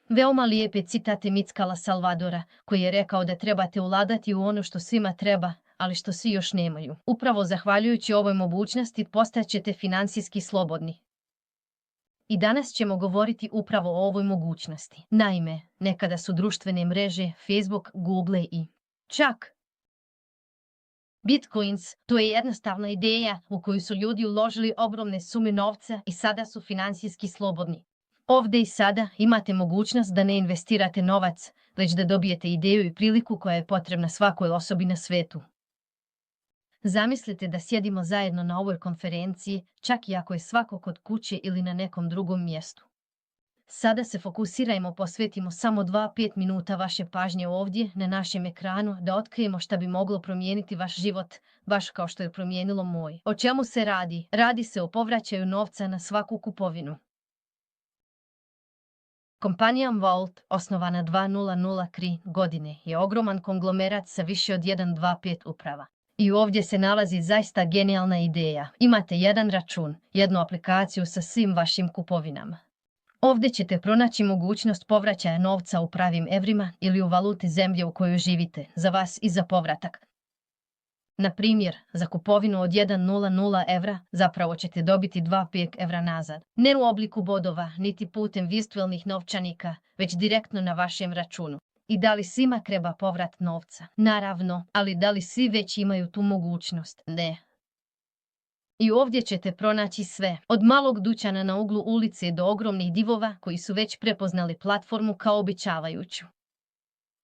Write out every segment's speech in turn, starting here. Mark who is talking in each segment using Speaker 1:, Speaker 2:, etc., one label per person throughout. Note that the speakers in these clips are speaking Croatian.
Speaker 1: Veoma lijepe citate Mickala Salvadora, koji je rekao da trebate ulagati u ono što svima treba, ali što svi još nemaju. Upravo zahvaljujući ovoj mogućnosti postaćete finansijski slobodni. I danas ćemo govoriti upravo o ovoj mogućnosti. Naime, nekada su društvene mreže Facebook, Google i čak Bitcoins, to je jednostavna ideja u koju su ljudi uložili ogromne sume novca i sada su finansijski slobodni. Ovdje i sada imate mogućnost da ne investirate novac, već da dobijete ideju i priliku koja je potrebna svakoj osobi na svetu. Zamislite da sjedimo zajedno na ovoj konferenciji, čak i ako je svako kod kuće ili na nekom drugom mjestu. Sada se fokusirajmo, posvetimo samo 2-5 minuta vaše pažnje ovdje na našem ekranu da otkrijemo šta bi moglo promijeniti vaš život, baš kao što je promijenilo moj. O čemu se radi? Radi se o povraćaju novca na svaku kupovinu. Kompanija Vault, osnovana 2003 godine, je ogroman konglomerat sa više od 125 uprava. I ovdje se nalazi zaista genijalna ideja. Imate jedan račun, jednu aplikaciju sa svim vašim kupovinama. Ovdje ćete pronaći mogućnost povraćaja novca u pravim evrima ili u valuti zemlje u kojoj živite, za vas i za povratak. Na primjer, za kupovinu od 100 evra zapravo ćete dobiti 2,5 evra nazad. Ne u obliku bodova, niti putem virtualnih novčanika, već direktno na vašem računu. I da li svima treba povrat novca? Naravno, ali da li svi već imaju tu mogućnost? Ne. I ovdje ćete pronaći sve, od malog dućana na uglu ulice do ogromnih divova koji su već prepoznali platformu kao obećavajuću.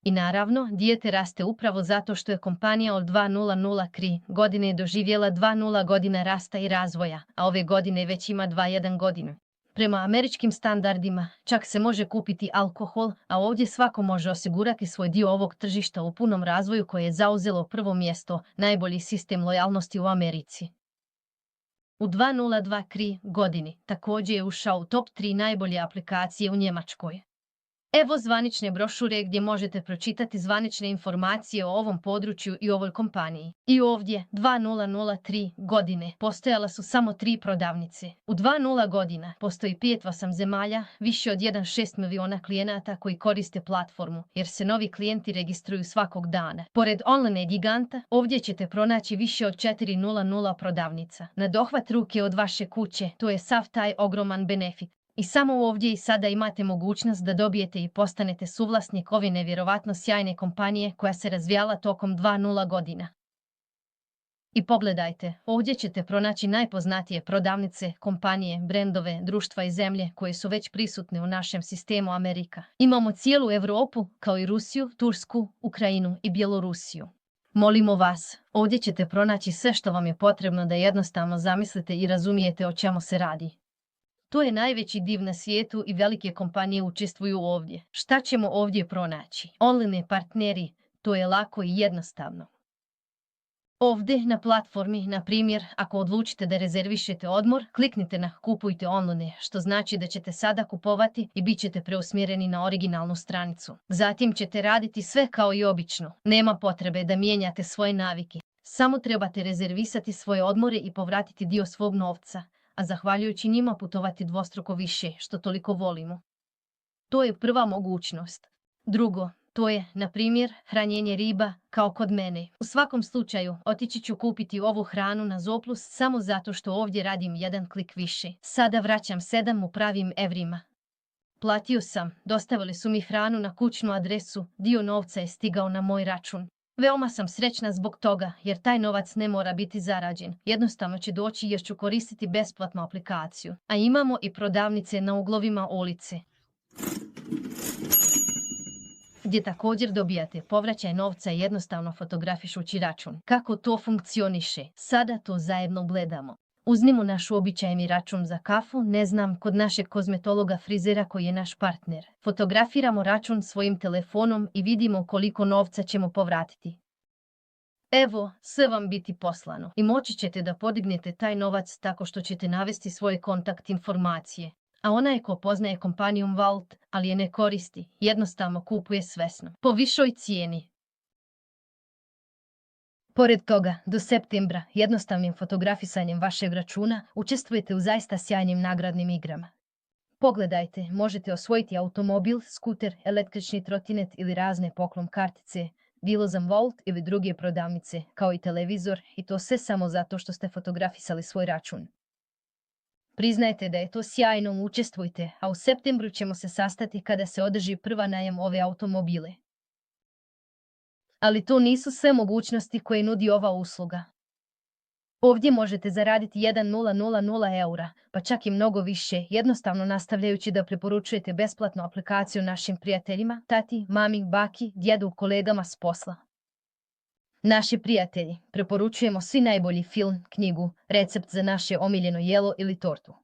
Speaker 1: I naravno, dijete raste upravo zato što je kompanija od 2003 godine doživjela 2,0 godina rasta i razvoja, a ove godine već ima 2,1 godinu. Prema američkim standardima, čak se može kupiti alkohol, a ovdje svako može osigurati svoj dio ovog tržišta u punom razvoju koje je zauzelo prvo mjesto, najbolji sistem lojalnosti u Americi. U 2023 godini također je ušao u top 3 najbolje aplikacije u Njemačkoj. Evo zvanične brošure gdje možete pročitati zvanične informacije o ovom području i ovoj kompaniji. I ovdje, 2003 godine, postojala su samo 3 prodavnice. U 2,0 godina postoji 5-8 zemalja, više od 1,6 miliona klijenata koji koriste platformu, jer se novi klijenti registruju svakog dana. Pored online giganta, ovdje ćete pronaći više od 4,0 prodavnica. Na dohvat ruke od vaše kuće, to je sav taj ogroman benefit. I samo ovdje i sada imate mogućnost da dobijete i postanete suvlasnik ove nevjerovatno sjajne kompanije koja se razvijala tokom 2,0 godina. I pogledajte, ovdje ćete pronaći najpoznatije prodavnice, kompanije, brendove, društva i zemlje koje su već prisutne u našem sistemu Amerika. Imamo cijelu Europu, kao i Rusiju, Tursku, Ukrajinu i Bjelorusiju. Molimo vas, ovdje ćete pronaći sve što vam je potrebno da jednostavno zamislite i razumijete o čemu se radi. To je najveći div na svijetu i velike kompanije učestvuju ovdje. Šta ćemo ovdje pronaći? Online partneri, to je lako i jednostavno. Ovdje na platformi, na primjer, ako odlučite da rezervišete odmor, kliknite na kupujte online, što znači da ćete sada kupovati i bit ćete preusmjereni na originalnu stranicu. Zatim ćete raditi sve kao i obično. Nema potrebe da mijenjate svoje navike. Samo trebate rezervisati svoje odmore i povratiti dio svog novca, a zahvaljujući njima putovati dvostruko više, što toliko volimo. To je prva mogućnost. Drugo, to je, na primjer, hranjenje riba, kao kod mene. U svakom slučaju, otići ću kupiti ovu hranu na Zooplus samo zato što ovdje radim jedan klik više. Sada vraćam 7 u pravim evrima. Platio sam, dostavili su mi hranu na kućnu adresu, dio novca je stigao na moj račun. Veoma sam srećna zbog toga, jer taj novac ne mora biti zarađen. Jednostavno će doći jer ću koristiti besplatnu aplikaciju. A imamo i prodavnice na uglovima ulice, gdje također dobijate povraćaj novca jednostavno fotografišući račun. Kako to funkcioniše? Sada to zajedno gledamo. Uzmimo naš uobičajeni račun za kafu, ne znam, kod našeg kozmetologa frizera koji je naš partner. Fotografiramo račun svojim telefonom i vidimo koliko novca ćemo povratiti. Evo, sve vam biti poslano i moći ćete da podignete taj novac tako što ćete navesti svoje kontakt informacije. A onaj ko poznaje kompaniju Vault, ali je ne koristi, jednostavno kupuje svesno, po višoj cijeni. Pored toga, do septembra, jednostavnim fotografisanjem vašeg računa, učestvujete u zaista sjajnim nagradnim igrama. Pogledajte, možete osvojiti automobil, skuter, električni trotinet ili razne poklon kartice, Vilozam Vault ili druge prodavnice, kao i televizor, i to sve samo zato što ste fotografisali svoj račun. Priznajte da je to sjajno, učestvujte, a u septembru ćemo se sastati kada se održi prva najam ove automobile. Ali to nisu sve mogućnosti koje nudi ova usluga. Ovdje možete zaraditi 1.000 eura, pa čak i mnogo više, jednostavno nastavljajući da preporučujete besplatnu aplikaciju našim prijateljima, tati, mami, baki, djedu, kolegama s posla. Naši prijatelji, preporučujemo svi najbolji film, knjigu, recept za naše omiljeno jelo ili tortu.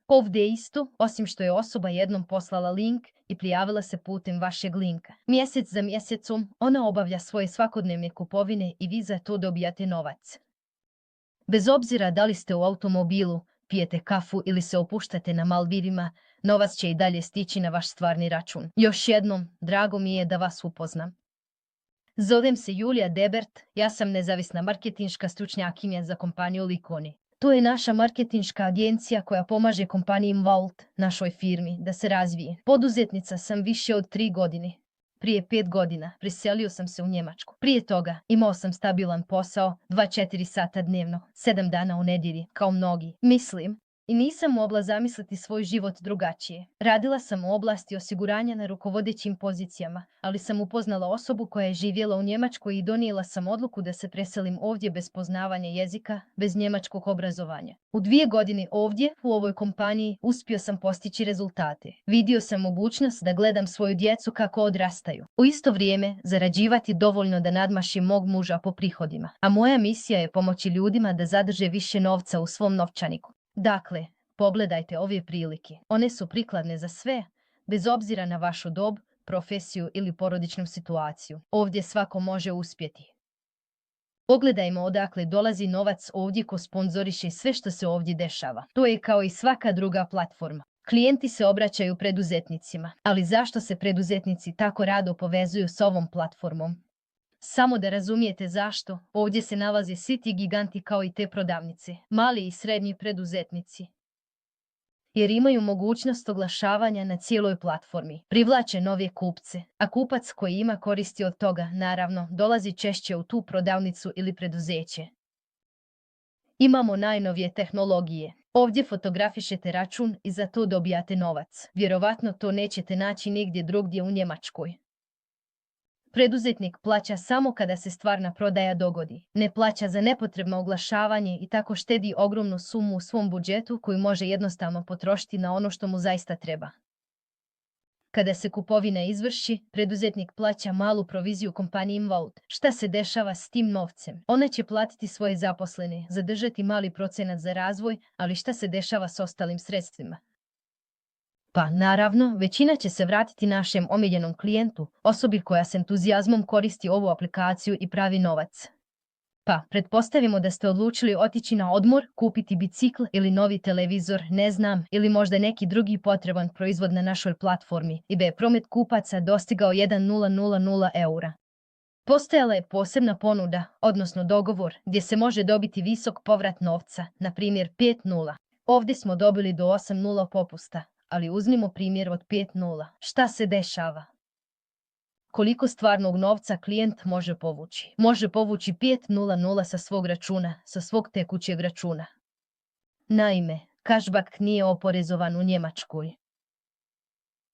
Speaker 1: Ovdje isto, osim što je osoba jednom poslala link i prijavila se putem vašeg linka. Mjesec za mjesecom ona obavlja svoje svakodnevne kupovine i vi za to dobijate novac. Bez obzira da li ste u automobilu, pijete kafu ili se opuštate na Maldivirima, novac će i dalje stići na vaš stvarni račun. Još jednom, drago mi je da vas upoznam. Zovem se Julija Debert, ja sam nezavisna marketinška stručnjakinja za kompaniju Likoni. To je naša marketinška agencija koja pomaže kompaniji Vault, našoj firmi, da se razvije. Poduzetnica sam više od 3 godine. Prije 5 godina preselio sam se u Njemačku. Prije toga imao sam stabilan posao, 24 sata dnevno, 7 dana u nedjelji, kao mnogi. Mislim, i nisam mogla zamisliti svoj život drugačije. Radila sam u oblasti osiguranja na rukovodećim pozicijama, ali sam upoznala osobu koja je živjela u Njemačkoj i donijela sam odluku da se preselim ovdje bez poznavanja jezika, bez njemačkog obrazovanja. U 2 godine ovdje, u ovoj kompaniji, uspio sam postići rezultate. Vidio sam mogućnost da gledam svoju djecu kako odrastaju. U isto vrijeme zarađivati dovoljno da nadmašim mog muža po prihodima. A moja misija je pomoći ljudima da zadrže više novca u svom novčaniku. Dakle, pogledajte ove prilike. One su prikladne za sve, bez obzira na vašu dob, profesiju ili porodičnu situaciju. Ovdje svako može uspjeti. Pogledajmo odakle dolazi novac ovdje ko sponzoriše sve što se ovdje dešava. To je kao i svaka druga platforma. Klijenti se obraćaju preduzetnicima, ali zašto se preduzetnici tako rado povezuju s ovom platformom? Samo da razumijete zašto, ovdje se nalaze svi ti giganti kao i te prodavnice, mali i srednji preduzetnici. Jer imaju mogućnost oglašavanja na cijeloj platformi, privlače nove kupce, a kupac koji ima koristi od toga, naravno, dolazi češće u tu prodavnicu ili preduzeće. Imamo najnovije tehnologije. Ovdje fotografišete račun i za to dobijate novac. Vjerovatno to nećete naći nigdje drugdje u Njemačkoj. Preduzetnik plaća samo kada se stvarna prodaja dogodi. Ne plaća za nepotrebno oglašavanje i tako štedi ogromnu sumu u svom budžetu koju može jednostavno potrošiti na ono što mu zaista treba. Kada se kupovina izvrši, preduzetnik plaća malu proviziju kompaniji Vault. Šta se dešava s tim novcem? Ona će platiti svoje zaposlene, zadržati mali procenat za razvoj, ali šta se dešava s ostalim sredstvima? Pa naravno, većina će se vratiti našem omiljenom klijentu, osobi koja s entuzijazmom koristi ovu aplikaciju i pravi novac. Pa, pretpostavimo da ste odlučili otići na odmor, kupiti bicikl ili novi televizor, ne znam, ili možda neki drugi potreban proizvod na našoj platformi i da je promet kupaca dostigao 1.000 eura. Postojala je posebna ponuda, odnosno dogovor, gdje se može dobiti visok povrat novca, na primjer 5.0. Ovdje smo dobili do 8.0 popusta. Ali uzmimo primjer od 5.0. Šta se dešava? Koliko stvarnog novca klijent može povući? Može povući 5.000 sa svog računa, sa svog tekućeg računa. Naime, cashback nije oporezovan u Njemačkoj.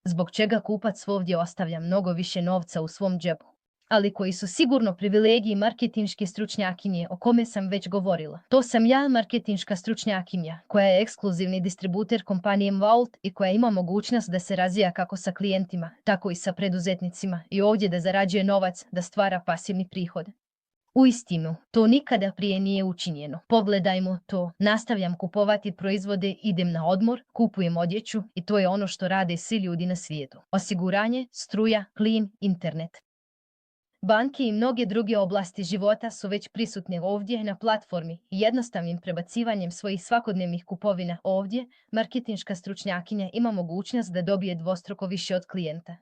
Speaker 1: Zbog čega kupac ovdje ostavlja mnogo više novca u svom džepu. Ali koji su sigurno privilegiji marketinške stručnjakinje o kome sam već govorila. To sam ja, marketinška stručnjakinja, koja je ekskluzivni distributer kompanije Vault i koja ima mogućnost da se razvija kako sa klijentima, tako i sa preduzetnicima i ovdje da zarađuje novac, da stvara pasivni prihod. Uistinu, to nikada prije nije učinjeno. Pogledajmo to, nastavljam kupovati proizvode, idem na odmor, kupujem odjeću i to je ono što rade svi ljudi na svijetu. Osiguranje, struja, plin, internet. Banke i mnoge druge oblasti života su već prisutne ovdje na platformi i jednostavnim prebacivanjem svojih svakodnevnih kupovina ovdje, marketinška stručnjakinja ima mogućnost da dobije dvostruko više od klijenta.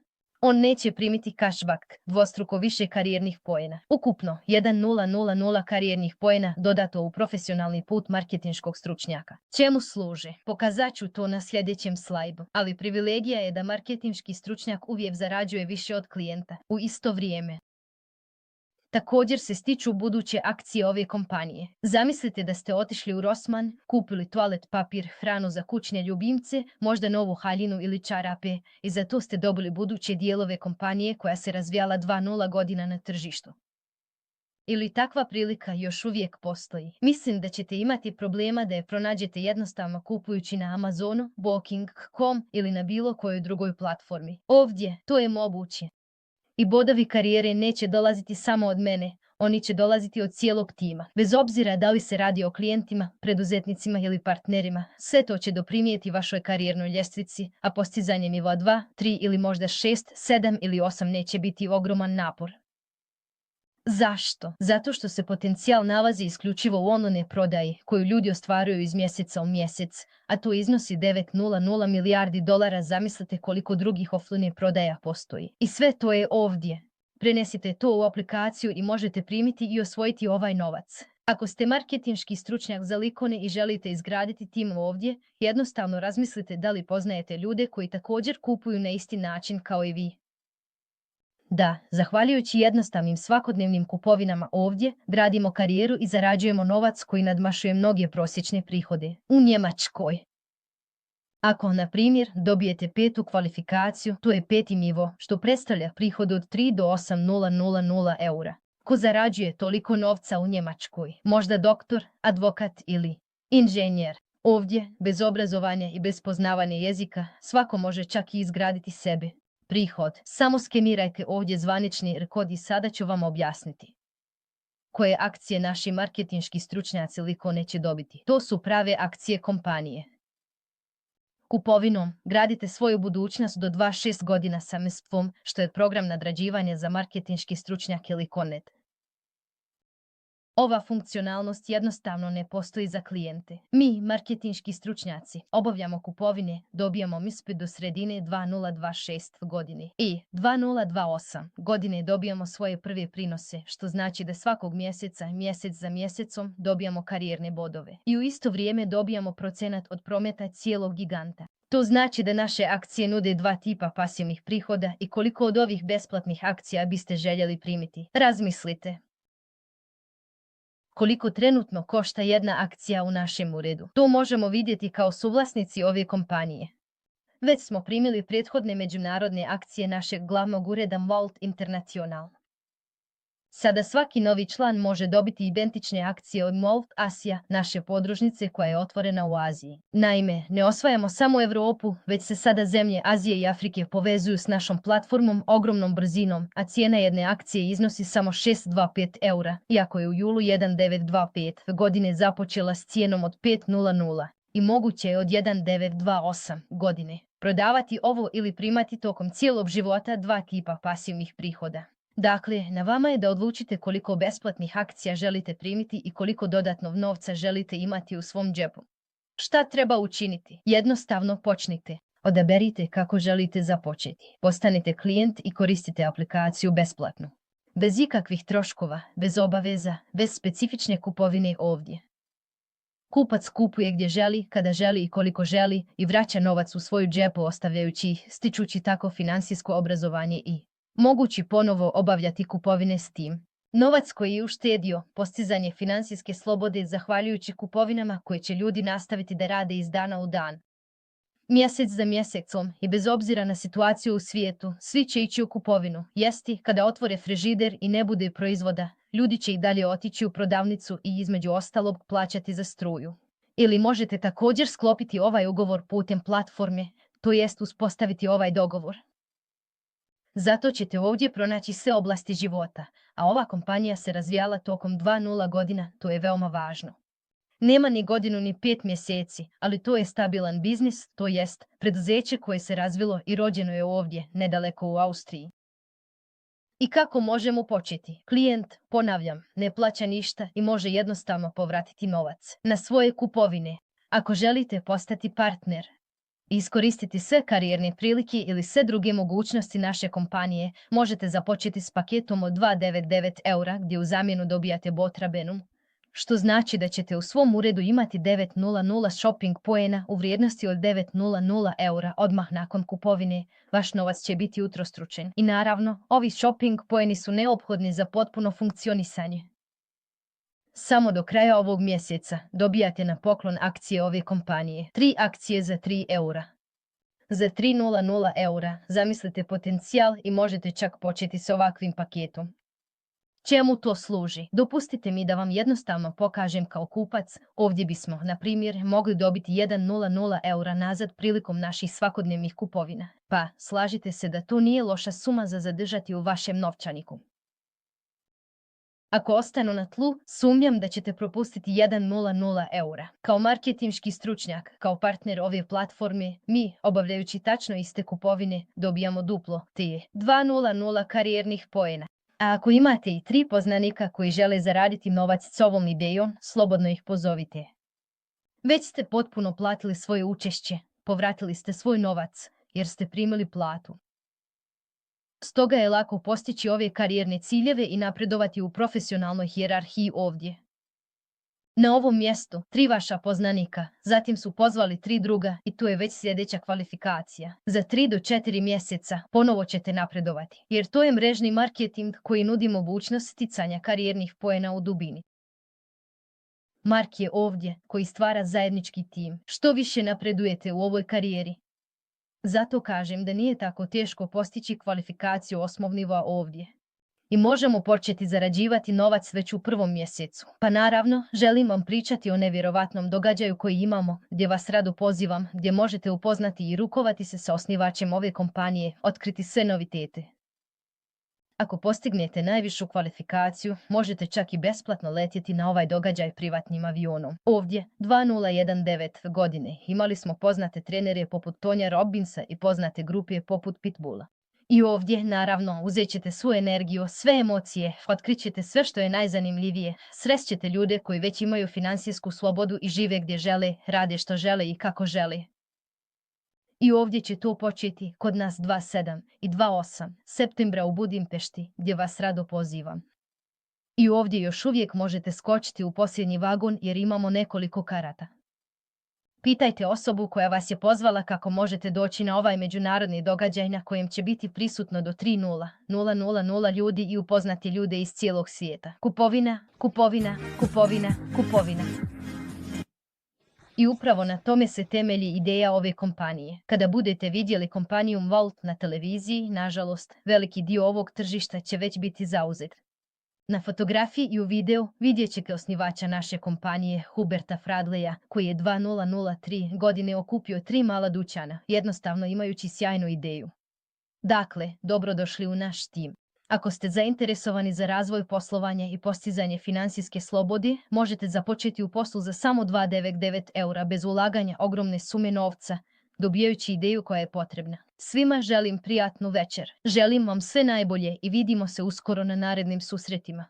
Speaker 1: On neće primiti cashback, dvostruko više karijernih poena. Ukupno 1000 karijernih poena dodato u profesionalni put marketinškog stručnjaka. Čemu služe? Pokazat ću to na sljedećem slajdu, ali privilegija je da marketinški stručnjak uvijek zarađuje više od klijenta u isto vrijeme. Također se stiču buduće akcije ove kompanije. Zamislite da ste otišli u Rossmann, kupili toalet papir, hranu za kućne ljubimce, možda novu haljinu ili čarape i za to ste dobili buduće dijelove kompanije koja se razvijala 2-0 godina na tržištu. Ili takva prilika još uvijek postoji. Mislim da ćete imati problema da je pronađete jednostavno kupujući na Amazonu, Booking.com ili na bilo kojoj drugoj platformi. Ovdje to je moguće. I bodovi karijere neće dolaziti samo od mene, oni će dolaziti od cijelog tima. Bez obzira da li se radi o klijentima, preduzetnicima ili partnerima, sve to će doprinijeti vašoj karijernoj ljestvici, a postizanje nivoa 2, 3 ili možda 6, 7 ili 8 neće biti ogroman napor. Zašto? Zato što se potencijal nalazi isključivo u online prodaji koju ljudi ostvaruju iz mjeseca u mjesec, a to iznosi 900 milijardi dolara. Zamislite koliko drugih offline prodaja postoji. I sve to je ovdje. Prenesite to u aplikaciju i možete primiti i osvojiti ovaj novac. Ako ste marketinški stručnjak za likone i želite izgraditi tim ovdje, jednostavno razmislite da li poznajete ljude koji također kupuju na isti način kao i vi. Da, zahvaljujući jednostavnim svakodnevnim kupovinama ovdje, gradimo karijeru i zarađujemo novac koji nadmašuje mnoge prosječne prihode. U Njemačkoj. Ako, na primjer, dobijete 5. kvalifikaciju, to je 5. nivo, što predstavlja prihod od 3 do 8.000 eura. Ko zarađuje toliko novca u Njemačkoj? Možda doktor, advokat ili inženjer. Ovdje, bez obrazovanja i bez poznavanja jezika, svako može čak i izgraditi sebe. Prihod. Samo skenirajte ovdje zvanični kod i sada ću vam objasniti koje akcije naši marketinški stručnjaci likone će dobiti. To su prave akcije kompanije. Kupovinom gradite svoju budućnost do 2-6 godina sa MSP-om, što je program nagrađivanja za marketinški stručnjake Likonet. Ova funkcionalnost jednostavno ne postoji za klijente. Mi, marketinški stručnjaci, obavljamo kupovine, dobijamo MSP do sredine 2026 godine i 2028 godine dobijamo svoje prve prinose, što znači da svakog mjeseca, mjesec za mjesecom, dobijamo karijerne bodove. I u isto vrijeme dobijamo procenat od prometa cijelog giganta. To znači da naše akcije nude dva tipa pasivnih prihoda i koliko od ovih besplatnih akcija biste željeli primiti. Razmislite. Koliko trenutno košta jedna akcija u našem uredu? To možemo vidjeti kao suvlasnici ove kompanije. Već smo primili prethodne međunarodne akcije našeg glavnog ureda Volt International. Sada svaki novi član može dobiti identične akcije od Molt Asija, naše podružnice koja je otvorena u Aziji. Naime, ne osvajamo samo Europu, već se sada zemlje Azije i Afrike povezuju s našom platformom ogromnom brzinom, a cijena jedne akcije iznosi samo 625 eura, iako je u julu 1925 godine započela s cijenom od 500 i moguće je od 1928 godine prodavati ovo ili primati tokom cijelog života dva tipa pasivnih prihoda. Dakle, na vama je da odlučite koliko besplatnih akcija želite primiti i koliko dodatnog novca želite imati u svom džepu. Šta treba učiniti? Jednostavno počnite. Odaberite kako želite započeti. Postanite klijent i koristite aplikaciju besplatno. Bez ikakvih troškova, bez obaveza, bez specifične kupovine ovdje. Kupac kupuje gdje želi, kada želi i koliko želi i vraća novac u svoju džepu ostavljajući ih, stičući tako financijsko obrazovanje i mogući ponovo obavljati kupovine s tim. Novac koji je uštedio, postizanje financijske slobode zahvaljujući kupovinama koje će ljudi nastaviti da rade iz dana u dan. Mjesec za mjesecom i bez obzira na situaciju u svijetu, svi će ići u kupovinu. Jesti, kada otvore frižider i ne bude proizvoda, ljudi će i dalje otići u prodavnicu i između ostalog plaćati za struju. Ili možete također sklopiti ovaj ugovor putem platforme, to jest uspostaviti ovaj dogovor. Zato ćete ovdje pronaći sve oblasti života, a ova kompanija se razvijala tokom 2-0 godina, to je veoma važno. Nema ni godinu ni 5 mjeseci, ali to je stabilan biznis, to jest preduzeće koje se razvilo i rođeno je ovdje, nedaleko u Austriji. I kako možemo početi? Klijent, ponavljam, ne plaća ništa i može jednostavno povratiti novac na svoje kupovine. Ako želite postati partner, i iskoristiti sve karijerne prilike ili sve druge mogućnosti naše kompanije, možete započeti s paketom od 299 eura gdje u zamjenu dobijate Botrabenum, što znači da ćete u svom uredu imati 900 shopping poena u vrijednosti od 900 eura odmah nakon kupovine. Vaš novac će biti utrostručen. I naravno, ovi shopping poeni su neophodni za potpuno funkcionisanje. Samo do kraja ovog mjeseca dobijate na poklon akcije ove kompanije. 3 akcije za 3 eura. Za 300 eura zamislite potencijal i možete čak početi s ovakvim paketom. Čemu to služi? Dopustite mi da vam jednostavno pokažem kao kupac. Ovdje bismo, na primjer, mogli dobiti 100 eura nazad prilikom naših svakodnevnih kupovina. Pa, slažite se da to nije loša suma za zadržati u vašem novčaniku. Ako ostanu na tlu, sumnjam da ćete propustiti 100 eura. Kao marketinški stručnjak, kao partner ove platforme, mi, obavljajući tačno iste kupovine, dobijamo duplo, te 200 karijernih poena. A ako imate i 3 poznanika koji žele zaraditi novac s ovom idejom, slobodno ih pozovite. Već ste potpuno platili svoje učešće, povratili ste svoj novac, jer ste primili platu. Stoga je lako postići ove karijerne ciljeve i napredovati u profesionalnoj hijerarhiji ovdje. Na ovom mjestu 3 vaša poznanika, zatim su pozvali 3 druga i tu je već sljedeća kvalifikacija. Za 3 do 4 mjeseca ponovo ćete napredovati, jer to je mrežni marketing koji nudi mogućnost sticanja karijernih poena u dubini. Mark je ovdje koji stvara zajednički tim. Što više napredujete u ovoj karijeri, zato kažem da nije tako teško postići kvalifikaciju 8. nivoa ovdje. I možemo početi zarađivati novac već u 1. mjesecu. Pa naravno, želim vam pričati o nevjerovatnom događaju koji imamo, gdje vas rado pozivam, gdje možete upoznati i rukovati se sa osnivačem ove kompanije, otkriti sve novitete. Ako postignete najvišu kvalifikaciju, možete čak i besplatno letjeti na ovaj događaj privatnim avionom. Ovdje, 2019. godine, imali smo poznate trenere poput Tonja Robbinsa i poznate grupe poput Pitbulla. I ovdje, naravno, uzet ćete svu energiju, sve emocije, otkrićete sve što je najzanimljivije, srešćete ljude koji već imaju financijsku slobodu i žive gdje žele, rade što žele i kako žele. I ovdje će to početi kod nas 27. i 28. septembra u Budimpešti, gdje vas rado pozivam. I ovdje još uvijek možete skočiti u posljednji vagon jer imamo nekoliko karata. Pitajte osobu koja vas je pozvala kako možete doći na ovaj međunarodni događaj na kojem će biti prisutno do 3.000 ljudi i upoznati ljude iz cijelog svijeta. Kupovina, kupovina, kupovina, kupovina. I upravo na tome se temelji ideja ove kompanije. Kada budete vidjeli kompaniju Volt na televiziji, nažalost, veliki dio ovog tržišta će već biti zauzet. Na fotografiji i u videu vidjet ćete osnivača naše kompanije Huberta Fradleja, koji je 2003 godine okupio 3 mala dućana, jednostavno imajući sjajnu ideju. Dakle, dobrodošli u naš tim. Ako ste zainteresovani za razvoj poslovanja i postizanje financijske slobode, možete započeti u poslu za samo 299 eura bez ulaganja ogromne sume novca, dobijajući ideju koja je potrebna. Svima želim prijatnu večer. Želim vam sve najbolje i vidimo se uskoro na narednim susretima.